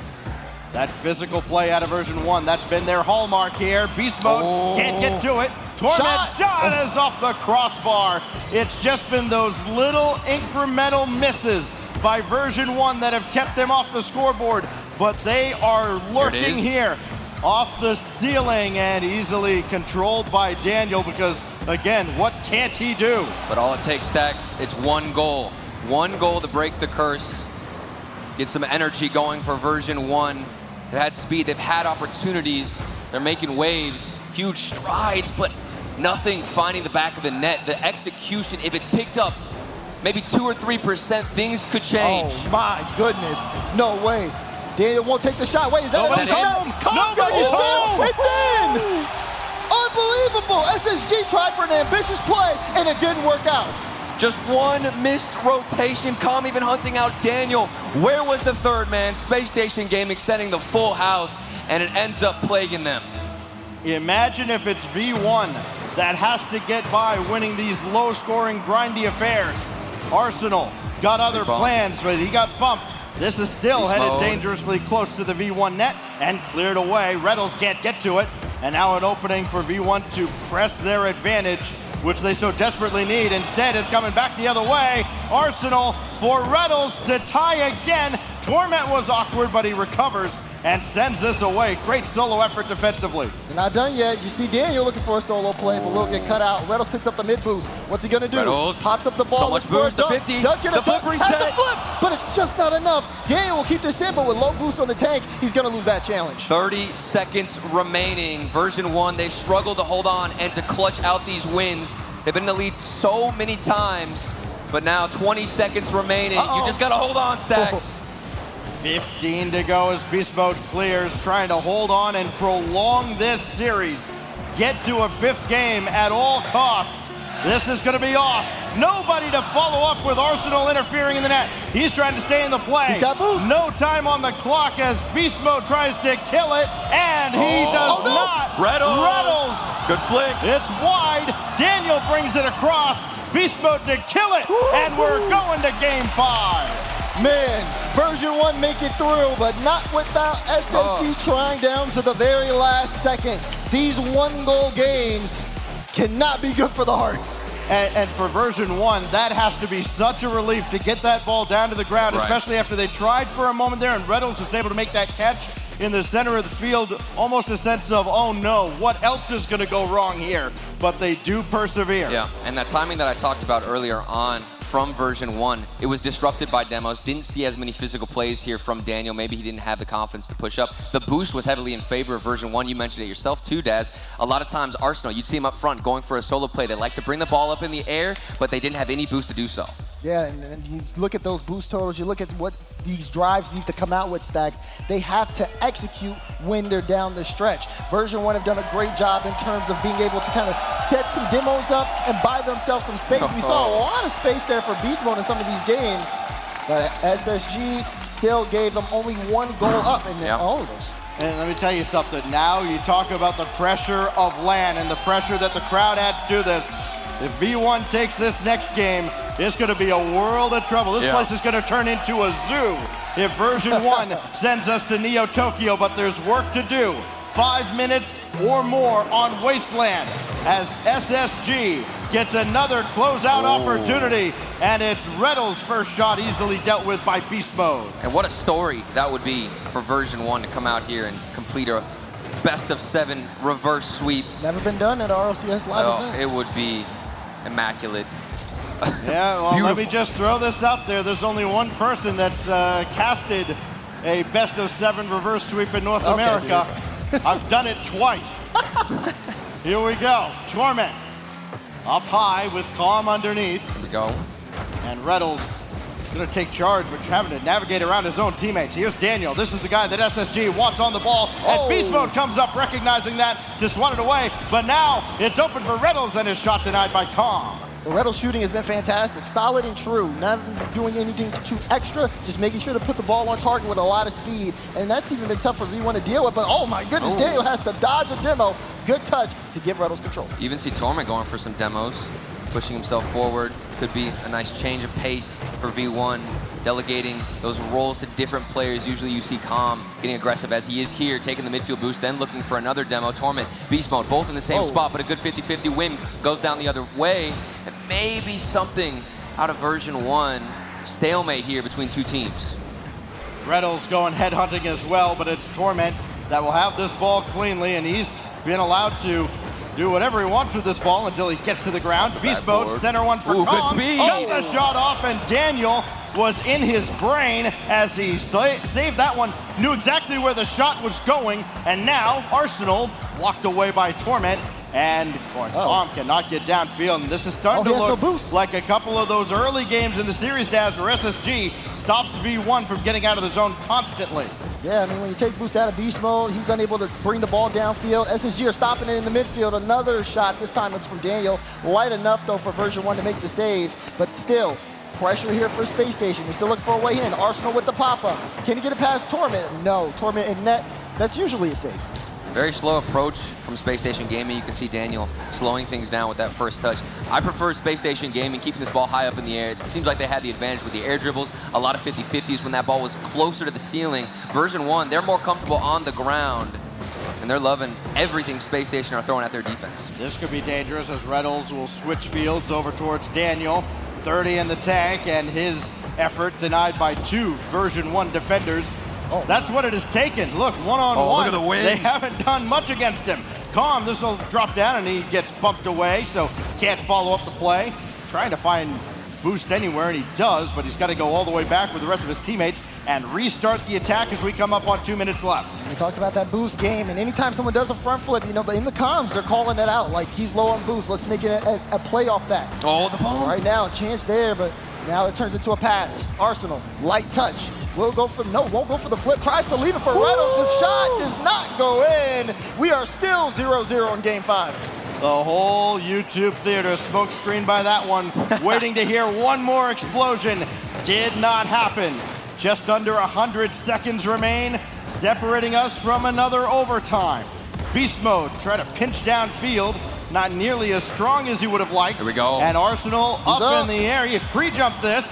Speaker 1: That physical play out of version 1, that's been their hallmark here. Beast mode, can't get to it. Torment shot is off the crossbar. It's just been those little incremental misses by version 1 that have kept them off the scoreboard, but they are lurking here off the ceiling and easily controlled by Daniel because, again, what can't he do?
Speaker 2: But all it takes, Stacks, it's one goal. One goal to break the curse. Get some energy going for version 1. They've had speed, they've had opportunities, they're making waves, huge strides, but nothing finding the back of the net. The execution, if it's picked up maybe 2 or 3%, things could change.
Speaker 3: Oh my goodness, no way. Daniel won't take the shot. Wait, is that
Speaker 1: Nobody's home. Nobody's home.
Speaker 3: It's in. Unbelievable. SSG tried for an ambitious play, and it didn't work out.
Speaker 2: Just one missed rotation. Calm even hunting out Daniel. Where was the third man? Spacestation Gaming setting the full house, and it ends up plaguing them.
Speaker 1: Imagine if it's V1 that has to get by winning these low-scoring, grindy affairs. Arsenal got other plans, but he got bumped. This is still headed dangerously close to the V1 net and cleared away. Reynolds can't get to it. And now an opening for V1 to press their advantage, which they so desperately need. Instead, it's coming back the other way. Arsenal for Reynolds to tie again. Torment was awkward, but he recovers and sends this away. Great solo effort defensively.
Speaker 3: They're not done yet. You see Daniel looking for a solo play, but will get cut out. Reynolds picks up the mid boost. What's he gonna do?
Speaker 2: Reynolds
Speaker 3: Pops up the ball.
Speaker 2: So much boost to 50.
Speaker 3: Does get a
Speaker 2: flip
Speaker 3: dunk,
Speaker 2: reset.
Speaker 3: has the flip, but it's just not enough. Daniel will keep this in, but with low boost on the tank, he's gonna lose that challenge.
Speaker 2: 30 seconds remaining. Version 1, they've struggled to hold on and to clutch out these wins. They've been in the lead so many times, but now 20 seconds remaining. You just gotta hold on, Stacks.
Speaker 1: 15 to go as Beast Mode clears, trying to hold on and prolong this series. Get to a 5th game at all costs. This is going to be off. Nobody to follow up with Arsenal interfering in the net. He's trying to stay in the play.
Speaker 3: He's got boost.
Speaker 1: No time on the clock as Beast Mode tries to kill it, and he does not.
Speaker 2: Reynolds. Good flick.
Speaker 1: It's wide. Daniel brings it across. Beast Mode to kill it, and we're going to game 5.
Speaker 3: Man, Version 1 make it through, but not without SSG trying down to the very last second. These 1-goal games cannot be good for the heart.
Speaker 1: And for Version 1, that has to be such a relief to get that ball down to the ground, especially after they tried for a moment there, and Reynolds was able to make that catch in the center of the field. Almost a sense of, oh no, what else is going to go wrong here? But they do persevere.
Speaker 2: Yeah, and that timing that I talked about earlier on from Version 1, it was disrupted by demos. Didn't see as many physical plays here from Daniel. Maybe he didn't have the confidence to push up. The boost was heavily in favor of Version 1. You mentioned it yourself too, Daz. A lot of times Arsenal, you'd see him up front going for a solo play. They like to bring the ball up in the air, but they didn't have any boost to do so.
Speaker 3: Yeah, and you look at those boost totals, you look at what these drives need to come out with, Stacks. They have to execute when they're down the stretch. Version 1 have done a great job in terms of being able to kind of set some demos up and buy themselves some space. We saw a lot of space there for Beast Mode in some of these games, but SSG still gave them only 1 goal up in all of those.
Speaker 1: And let me tell you something. Now you talk about the pressure of LAN and the pressure that the crowd adds to this. If V1 takes this next game, it's going to be a world of trouble. This place is going to turn into a zoo if Version 1 sends us to Neo Tokyo, but there's work to do. 5 minutes or more on Wasteland as SSG gets another closeout opportunity, and it's Reynolds' first shot easily dealt with by Beast Mode.
Speaker 2: And what a story that would be for Version 1 to come out here and complete a best-of-7 reverse sweep.
Speaker 3: Never been done at RLCS live event.
Speaker 2: It would be immaculate.
Speaker 1: Yeah, well, let me just throw this out there. There's only one person that's casted a best-of-7 reverse sweep in North America. I've done it twice. Here we go. Torment up high with Calm underneath.
Speaker 2: Here we go.
Speaker 1: And Reynolds going to take charge, but having to navigate around his own teammates. Here's Daniel. This is the guy that SSG wants on the ball. And Beast Mode comes up recognizing that to swat it away. But now it's open for Reynolds, and his shot denied by Calm.
Speaker 3: The Reynolds shooting has been fantastic, solid and true. Not doing anything too extra, just making sure to put the ball on target with a lot of speed. And that's even been tough for V1 to deal with. But oh my goodness, Daniel has to dodge a demo. Good touch to give Reynolds control.
Speaker 2: You even see Torment going for some demos, pushing himself forward. Could be a nice change of pace for V1, delegating those roles to different players. Usually you see Calm getting aggressive as he is here, taking the midfield boost, then looking for another demo. Torment, Beast Mode, both in the same spot, but a good 50-50 win goes down the other way. And maybe something out of Version 1. Stalemate here between two teams.
Speaker 1: Reynolds going headhunting as well, but it's Torment that will have this ball cleanly, and he's been allowed to do whatever he wants with this ball until he gets to the ground. Beast Mode, center one for Calm.
Speaker 2: Good speed.
Speaker 1: Got the shot off, and Daniel was in his brain as he saved that one, knew exactly where the shot was going, and now Arsenal blocked away by Torment. And Tom cannot get downfield, and this is starting to look like a couple of those early games in the series, Daz, where SSG stops V1 from getting out of the zone constantly.
Speaker 3: Yeah, I mean, when you take Boost out of beast mode, he's unable to bring the ball downfield. SSG are stopping it in the midfield. Another shot, this time it's from Daniel. Light enough, though, for Version1 to make the save, but still, pressure here for Space Station. They're still looking for a way in. Arsenal with the pop-up. Can he get it past Torment? No. Torment in net, that's usually a save.
Speaker 2: Very slow approach from Space Station Gaming. You can see Daniel slowing things down with that first touch. I prefer Space Station Gaming keeping this ball high up in the air. It seems like they had the advantage with the air dribbles, a lot of 50-50s when that ball was closer to the ceiling. Version1, they're more comfortable on the ground, and they're loving everything Space Station are throwing at their defense.
Speaker 1: This could be dangerous as Reynolds will switch fields over towards Daniel. 30 in the tank, and his effort denied by 2 Version1 defenders. That's what it has taken. Look, one-on-one.
Speaker 2: Look at the wing.
Speaker 1: They haven't done much against him. Calm, this will drop down, and he gets bumped away, so can't follow up the play. Trying to find Boost anywhere, and he does, but he's got to go all the way back with the rest of his teammates and restart the attack as we come up on 2 minutes left.
Speaker 3: We talked about that Boost game, and anytime someone does a front flip, you know, in the comms, they're calling it out, like he's low on Boost. Let's make it a play off that.
Speaker 2: Oh, the ball.
Speaker 3: Right now, a chance there, but now it turns into a pass. Arsenal, light touch. Won't go for the flip. Tries to leave it for Reynolds. His shot does not go in. We are still 0-0 in game 5.
Speaker 1: The whole YouTube theater smoke screened by that one, waiting to hear one more explosion. Did not happen. Just under 100 seconds remain, separating us from another overtime. Beast mode, try to pinch downfield. Not nearly as strong as he would have liked.
Speaker 2: Here we go.
Speaker 1: And Arsenal up in the air. He pre-jumped this.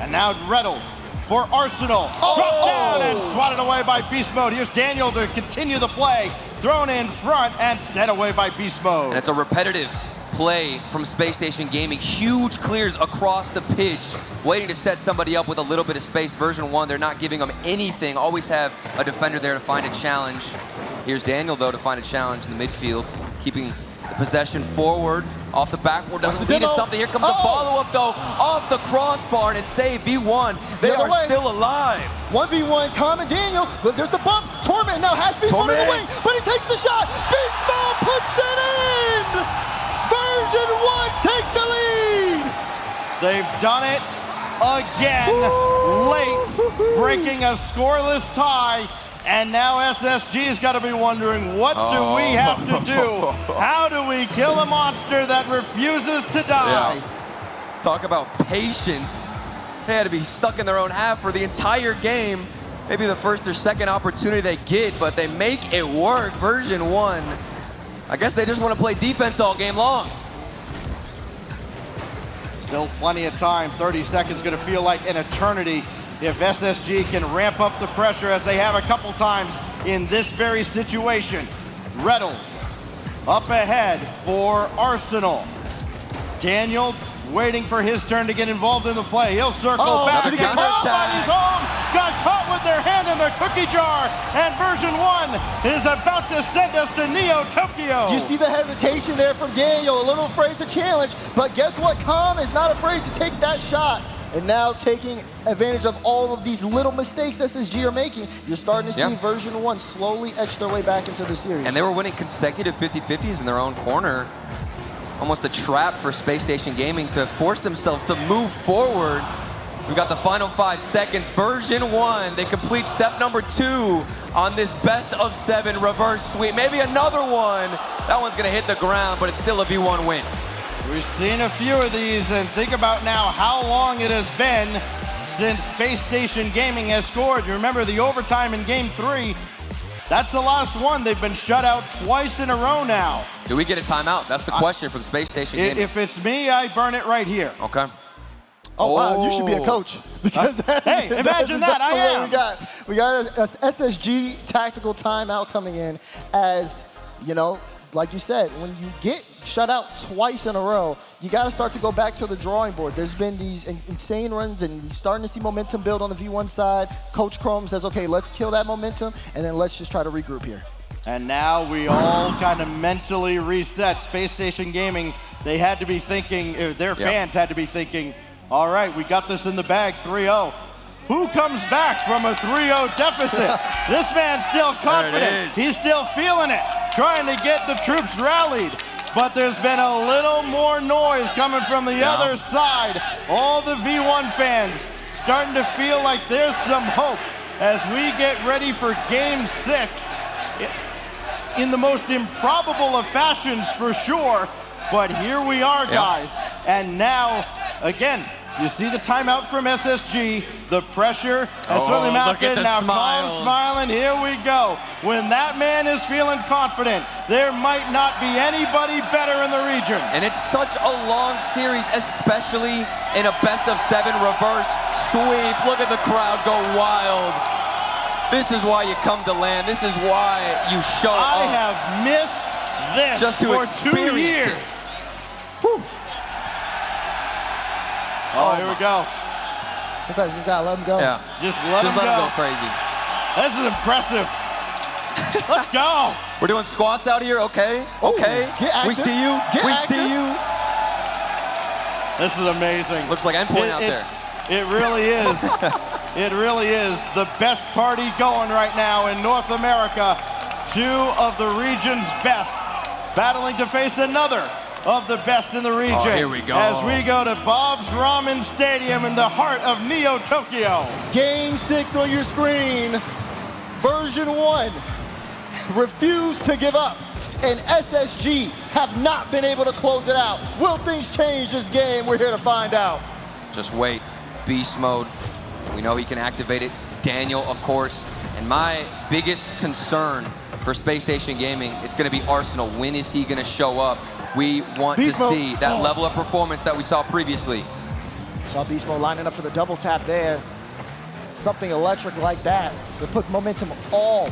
Speaker 1: And now Reynolds for Arsenal. Dropped down and swatted away by Beast Mode. Here's Daniel to continue the play. Thrown in front and set away by Beast Mode.
Speaker 2: And it's a repetitive play from Space Station Gaming. Huge clears across the pitch, waiting to set somebody up with a little bit of space. Version1, they're not giving them anything. Always have a defender there to find a challenge. Here's Daniel, though, to find a challenge in the midfield, keeping the possession forward. Off the backboard, doesn't lead to something. Here comes the follow-up, though, off the crossbar, and it's saved. V1, they are still alive.
Speaker 3: 1v1, Calm and Daniel, but there's the bump. Torment now has Beast Mode in the wing, but he takes the shot. Beast Mode puts it in! Version1 take the lead!
Speaker 1: They've done it again, late, breaking a scoreless tie. And now SSG's got to be wondering, what do we have to do? How do we kill a monster that refuses to die?
Speaker 2: Yeah. Talk about patience. They had to be stuck in their own half for the entire game. Maybe the first or second opportunity they get, but they make it work. Version1, I guess they just want to play defense all game long.
Speaker 1: Still plenty of time. 30 seconds going to feel like an eternity if SSG can ramp up the pressure as they have a couple times in this very situation. Reynolds up ahead for Arsenal. Daniel waiting for his turn to get involved in the play. He'll circle back.
Speaker 3: Did he get caught?
Speaker 1: Nobody's home. Got caught with their hand in the cookie jar. And Version1 is about to send us to Neo Tokyo.
Speaker 3: You see the hesitation there from Daniel, a little afraid to challenge, but guess what? Calm is not afraid to take that shot. And now taking advantage of all of these little mistakes SSG are making, you're starting to see Version1 slowly etch their way back into the series.
Speaker 2: And they were winning consecutive 50-50s in their own corner. Almost a trap for Space Station Gaming to force themselves to move forward. We've got the final 5 seconds. Version1, they complete step number 2 on this best of 7 reverse sweep. Maybe another one. That one's gonna hit the ground, but it's still a V1 win.
Speaker 1: We've seen a few of these, and think about now how long it has been since Space Station Gaming has scored. You remember the overtime in Game 3. That's the last one. They've been shut out twice in a row now.
Speaker 2: Do we get a timeout? That's the question from Space Station Gaming.
Speaker 1: If it's me, I burn it right here.
Speaker 2: Okay.
Speaker 3: Oh, wow, you should be a coach. Because
Speaker 1: hey, imagine that, I am.
Speaker 3: We got a SSG tactical timeout coming in as, you know, like you said, when you get shut out twice in a row, you got to start to go back to the drawing board. There's been these insane runs, and you're starting to see momentum build on the V1 side. Coach Chrome says, okay, let's kill that momentum, and then let's just try to regroup here.
Speaker 1: And now we all kind of mentally reset. Space Station Gaming, they had to be thinking, their fans had to be thinking, All right, we got this in the bag, 3-0. Who comes back from a 3-0 deficit? This man's still confident. He's still feeling it, trying to get the troops rallied. But there's been a little more noise coming from the other side. All the V1 fans starting to feel like there's some hope as we get ready for Game 6. In the most improbable of fashions for sure, but here we are, guys. And now, again, you see the timeout from SSG, the pressure has really mounted. Now Calm smiling, here we go. When that man is feeling confident, there might not be anybody better in the region.
Speaker 2: And it's such a long series, especially in a best-of-7 reverse sweep. Look at the crowd go wild. This is why you come to LAN. This is why you show up.
Speaker 1: I have missed this
Speaker 2: just to
Speaker 1: for 2
Speaker 2: experience
Speaker 1: years.
Speaker 2: it.
Speaker 1: Whew. Oh, here we go.
Speaker 3: Sometimes you just gotta let them go.
Speaker 2: Yeah.
Speaker 1: Just let them
Speaker 2: go crazy.
Speaker 1: This is impressive. Let's go.
Speaker 2: We're doing squats out here, okay? Okay.
Speaker 3: Get active.
Speaker 2: We see you.
Speaker 3: Get
Speaker 2: we
Speaker 3: active.
Speaker 2: see you.
Speaker 1: This is amazing.
Speaker 2: Looks like endpoint out there.
Speaker 1: It really is. It really is the best party going right now in North America. 2 of the region's best battling to face another of the best in the region.
Speaker 2: Oh, here we go.
Speaker 1: As we go to Bob's Ramen Stadium in the heart of Neo Tokyo.
Speaker 3: Game 6 on your screen. Version 1 refused to give up, and SSG have not been able to close it out. Will things change this game? We're here to find out.
Speaker 2: Just wait. Beast mode. We know he can activate it. Daniel, of course. And my biggest concern for Spacestation Gaming, it's going to be Arsenal. When is he going to show up? We want
Speaker 3: Beast
Speaker 2: to
Speaker 3: mode.
Speaker 2: see that level of performance that we saw previously.
Speaker 3: Saw Beast Mode lining up for the double tap there. Something electric like that will put momentum all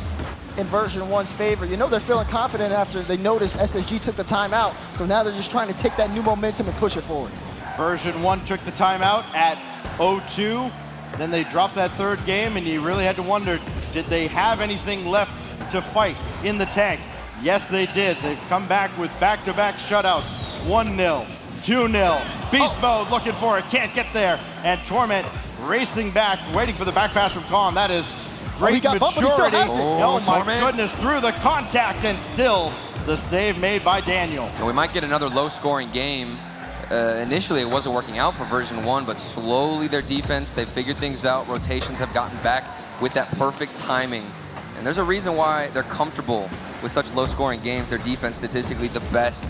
Speaker 3: in Version 1's favor. You know they're feeling confident after they noticed SSG took the timeout, so now they're just trying to take that new momentum and push it forward.
Speaker 1: Version 1 took the timeout at 0-2. Then they dropped that third game, and you really had to wonder, did they have anything left to fight in the tank? Yes, they did. They've come back with back-to-back shutouts. 1-0, 2-0. Beast mode looking for it, can't get there. And Torment racing back, waiting for the back pass from Calm. That is great
Speaker 3: he got bumped, but he still
Speaker 1: maturity.
Speaker 3: has it.
Speaker 1: Oh my
Speaker 2: Torment.
Speaker 1: goodness, through the contact, and still the save made by Daniel.
Speaker 2: And we might get another low-scoring game. Initially, it wasn't working out for Version 1, but slowly their defense, they've figured things out. Rotations have gotten back with that perfect timing. And there's a reason why they're comfortable with such low-scoring games. Their defense statistically the best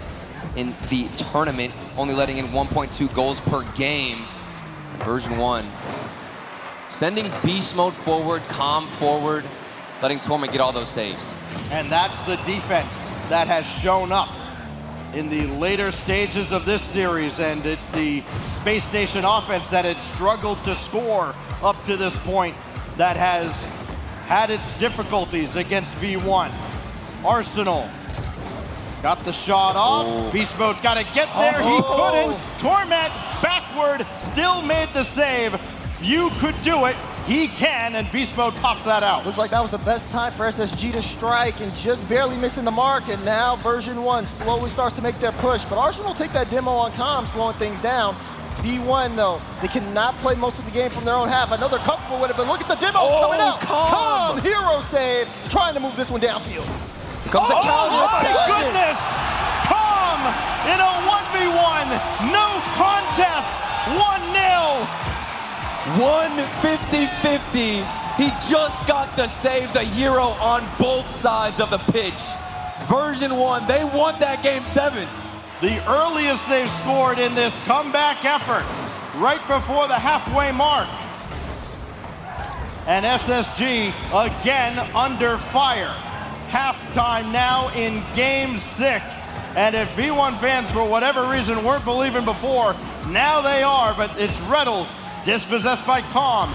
Speaker 2: in the tournament, only letting in 1.2 goals per game. Version 1 sending Beast Mode forward, Calm forward, letting Torment get all those saves.
Speaker 1: And that's the defense that has shown up in the later stages of this series, and it's the Space Station offense that had struggled to score up to this point that has had its difficulties against V1. Arsenal got the shot off.
Speaker 2: Oh.
Speaker 1: Beast Mode's got to get there. He couldn't. Torment backward, still made the save. You could do it. He can, and Beast Mode pops that out.
Speaker 3: Looks like that was the best time for SSG to strike and just barely missing the mark, and now Version 1 slowly starts to make their push, but Arsenal take that demo on Calm, slowing things down. V1, though, they cannot play most of the game from their own half. I know they're comfortable with it, but look at the demos coming out. Calm, hero save, trying to move this one downfield.
Speaker 2: Comes the counter.
Speaker 1: Oh my goodness! Calm in a 1v1, no contest, 1-0.
Speaker 2: 150-50. He just got the save, the hero on both sides of the pitch. Version 1, they want that Game 7.
Speaker 1: The earliest they've scored in this comeback effort, right before the halfway mark. And SSG again under fire. Halftime now in Game 6. And if V1 fans, for whatever reason, weren't believing before, now they are, but it's Reddles dispossessed by Calm.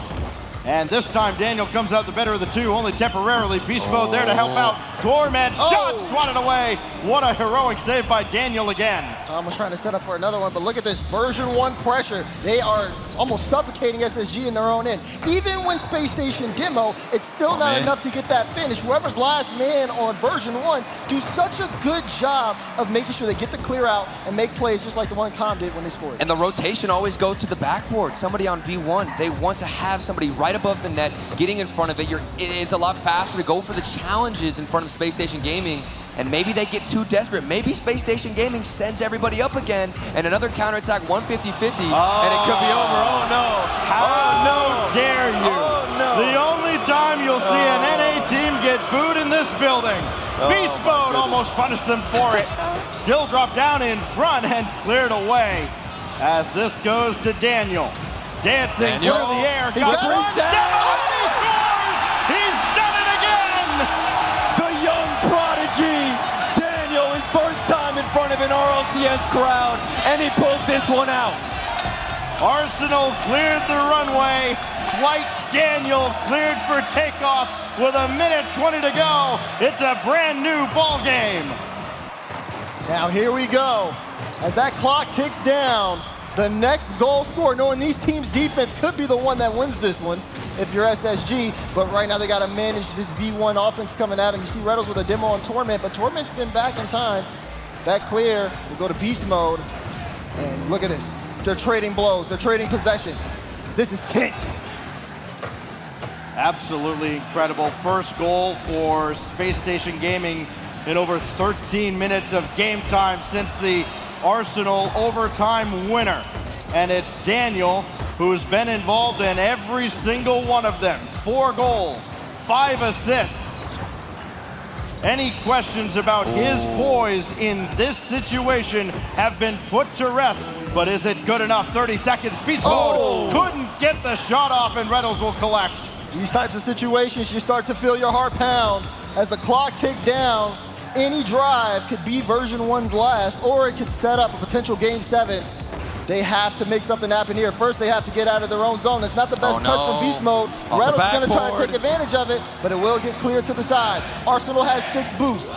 Speaker 1: And this time Daniel comes out the better of the two, only temporarily. Beast Mode there to help out. Torment, shot swatted away. What a heroic save by Daniel again.
Speaker 3: Tom was trying to set up for another one, but look at this Version1 pressure. They are almost suffocating SSG in their own end. Even when Space Station demo, it's still not enough to get that finish. Whoever's last man on Version1 do such a good job of making sure they get the clear out and make plays just like the one Tom did when they scored.
Speaker 2: And the rotation always goes to the backboard. Somebody on V1, they want to have somebody right above the net, getting in front of it. It's a lot faster to go for the challenges in front of Space Station Gaming. And maybe they get too desperate. Maybe Space Station Gaming sends everybody up again, and another counterattack, 150-50, and it could be over. Oh no!
Speaker 1: How dare you!
Speaker 2: Oh no!
Speaker 1: The only time you'll see an NA team get booed in this building. Beast Mode almost punished them for it. Still dropped down in front and cleared away. As this goes to Daniel. Dancing through the air.
Speaker 3: He's got
Speaker 1: one
Speaker 3: reset.
Speaker 1: down, and he scores! He's done it again!
Speaker 2: The young prodigy, Daniel, his first time in front of an RLCS crowd, and he pulls this one out.
Speaker 1: Arsenal cleared the runway. Flight Daniel cleared for takeoff with 1:20 to go. It's a brand new ball game.
Speaker 3: Now here we go. As that clock ticks down, the next goal scorer, knowing these teams' defense could be the one that wins this one if you're SSG, but right now they got to manage this V1 offense coming at them. You see Reynolds with a demo on Torment, but Torment's been back in time. That clear will go to beast mode, and look at this. They're trading blows, they're trading possession. This is tense.
Speaker 1: Absolutely incredible. First goal for Space Station Gaming in over 13 minutes of game time since the Arsenal overtime winner. And it's Daniel who's been involved in every single one of them. 4 goals, 5 assists. Any questions about his poise in this situation have been put to rest. But is it good enough? 30 seconds, beast mode. Couldn't get the shot off, and Reynolds will collect.
Speaker 3: These types of situations, you start to feel your heart pound. As the clock ticks down, any drive could be Version1's last, or it could set up a potential Game 7. They have to make something happen here. First, they have to get out of their own zone. It's not the best touch from beast mode. Reynolds is going to try to take advantage of it, but it will get cleared to the side. Arsenal has 6 boosts.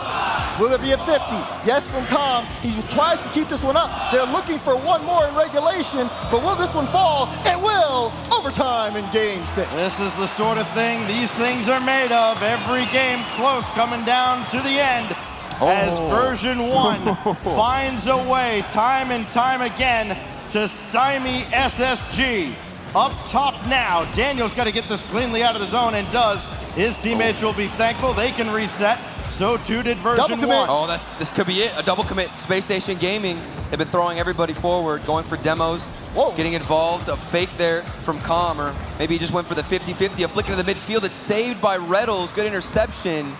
Speaker 3: Will it be a 50? Yes from Com. He tries to keep this one up. They're looking for one more in regulation, but will this one fall? It will! Overtime in Game 6.
Speaker 1: This is the sort of thing these things are made of. Every game close, coming down to the end. As Version1 finds a way time and time again to stymie SSG. Up top now, Daniel's got to get this cleanly out of the zone, and does. His teammates will be thankful. They can reset. So too did Version1.
Speaker 2: Oh, this could be it. A double commit. Space Station Gaming. They've been throwing everybody forward, going for demos, getting involved. A fake there from Com, or maybe he just went for the 50-50. A flick into the midfield. It's saved by Reynolds. Good interception.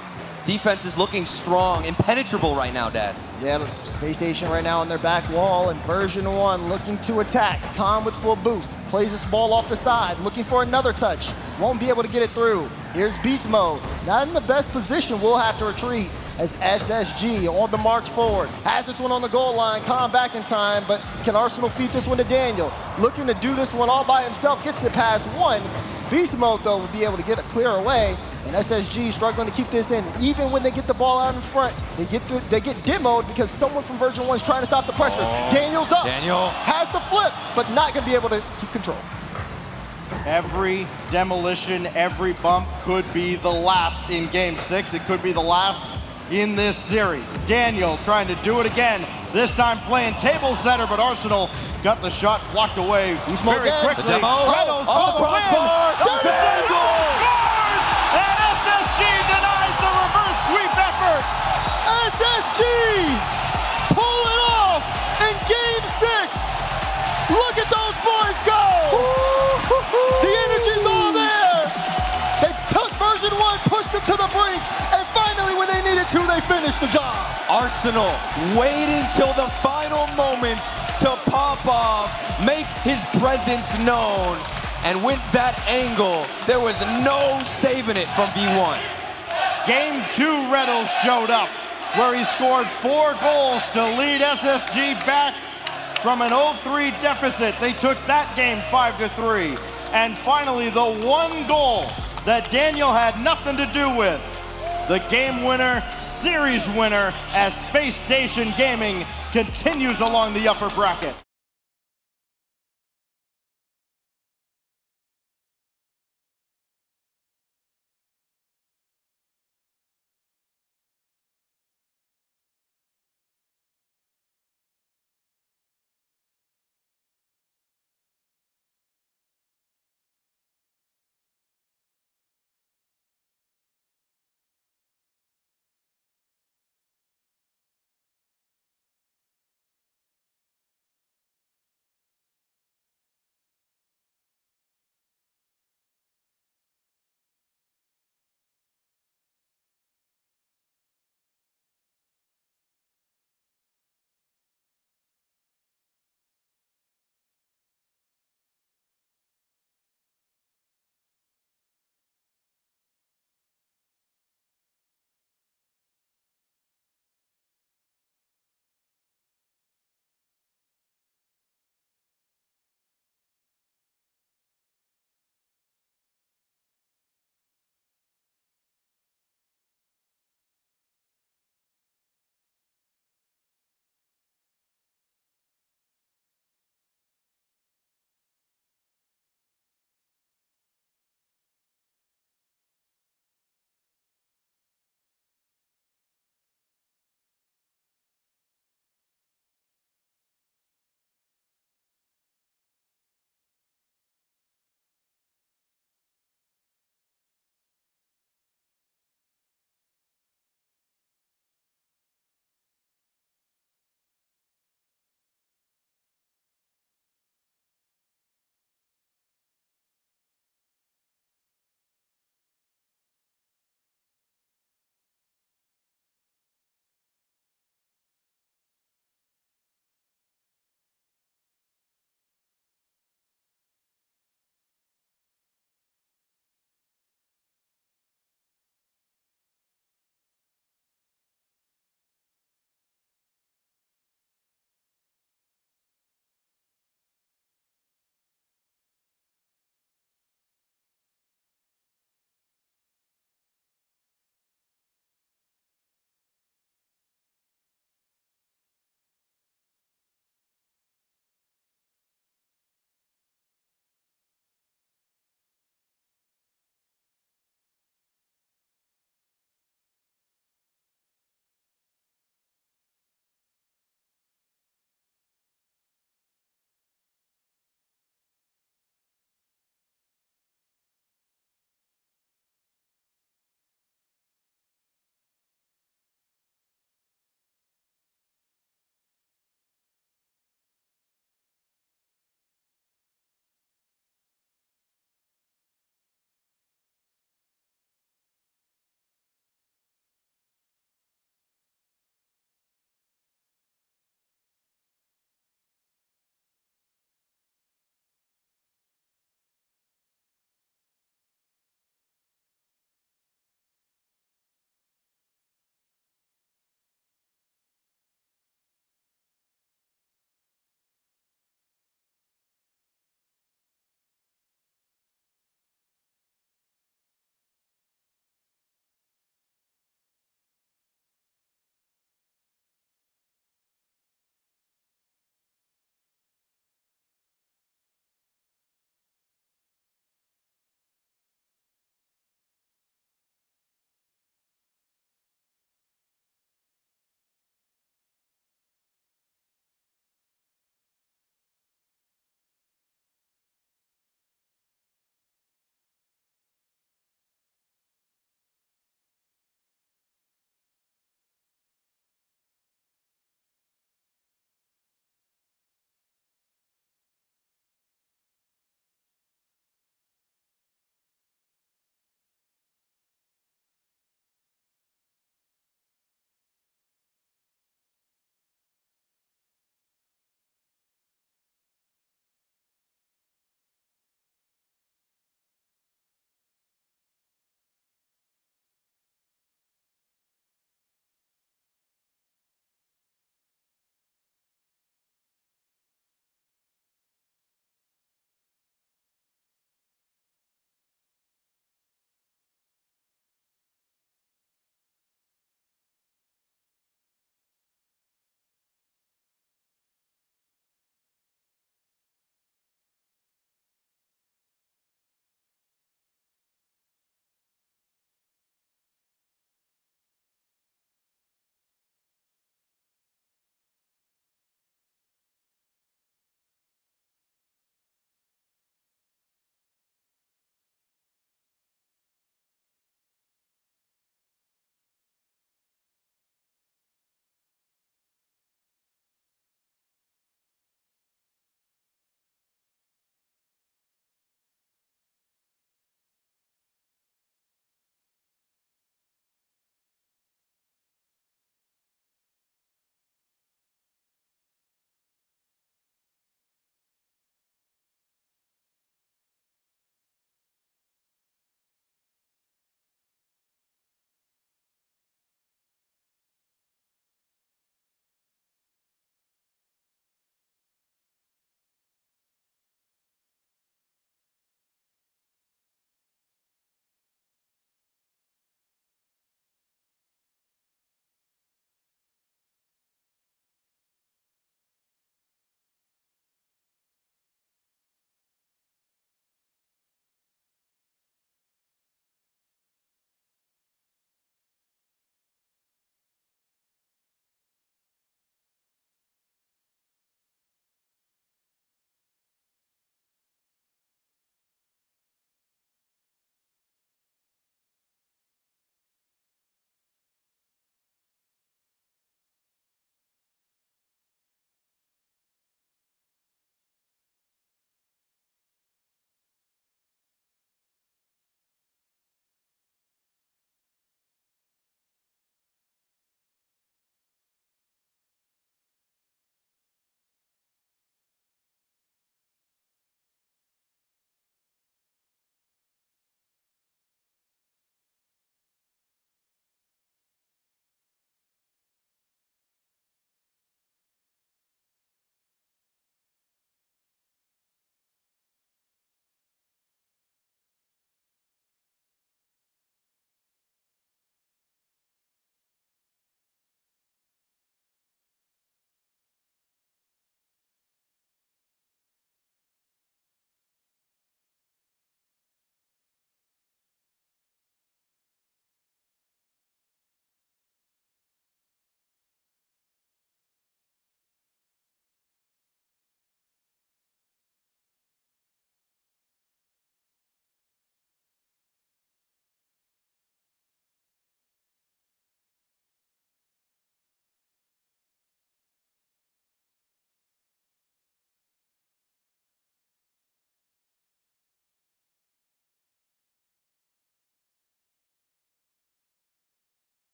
Speaker 2: Defense is looking strong, impenetrable right now, Daz.
Speaker 3: Yeah, but Space Station right now on their back wall, and Version1 looking to attack. Com with full boost, plays this ball off the side, looking for another touch. Won't be able to get it through. Here's beast mode, not in the best position, will have to retreat as SSG on the march forward. Has this one on the goal line, Com back in time, but can Arsenal feed this one to Daniel? Looking to do this one all by himself, gets it past one. Beast mode, though, would be able to get it clear away. And SSG struggling to keep this in. Even when they get the ball out in front, they get demoed because someone from Version1 is trying to stop the pressure. Daniel's up.
Speaker 2: Daniel
Speaker 3: has the flip, but not going to be able to keep control.
Speaker 1: Every demolition, every bump could be the last in Game 6. It could be the last in this series. Daniel trying to do it again. This time playing table setter, but Arsenal got the shot blocked away very quickly.
Speaker 2: The demo.
Speaker 1: Reynolds for the win. And SSG denies the reverse sweep effort.
Speaker 3: SSG pull it off in Game 6. Look at those boys go. The energy's all there. They took Version1, pushed them to the brink, and finally when they needed to, they finished the job.
Speaker 2: Arsenal waiting till the final moments to pop off, make his presence known. And with that angle, there was no saving it from V1.
Speaker 1: Game 2, Reynolds showed up, where he scored 4 goals to lead SSG back from an 0-3 deficit. They took that game 5-3. And finally, the one goal that Daniel had nothing to do with. The game winner, series winner as Spacestation Gaming continues along the upper bracket.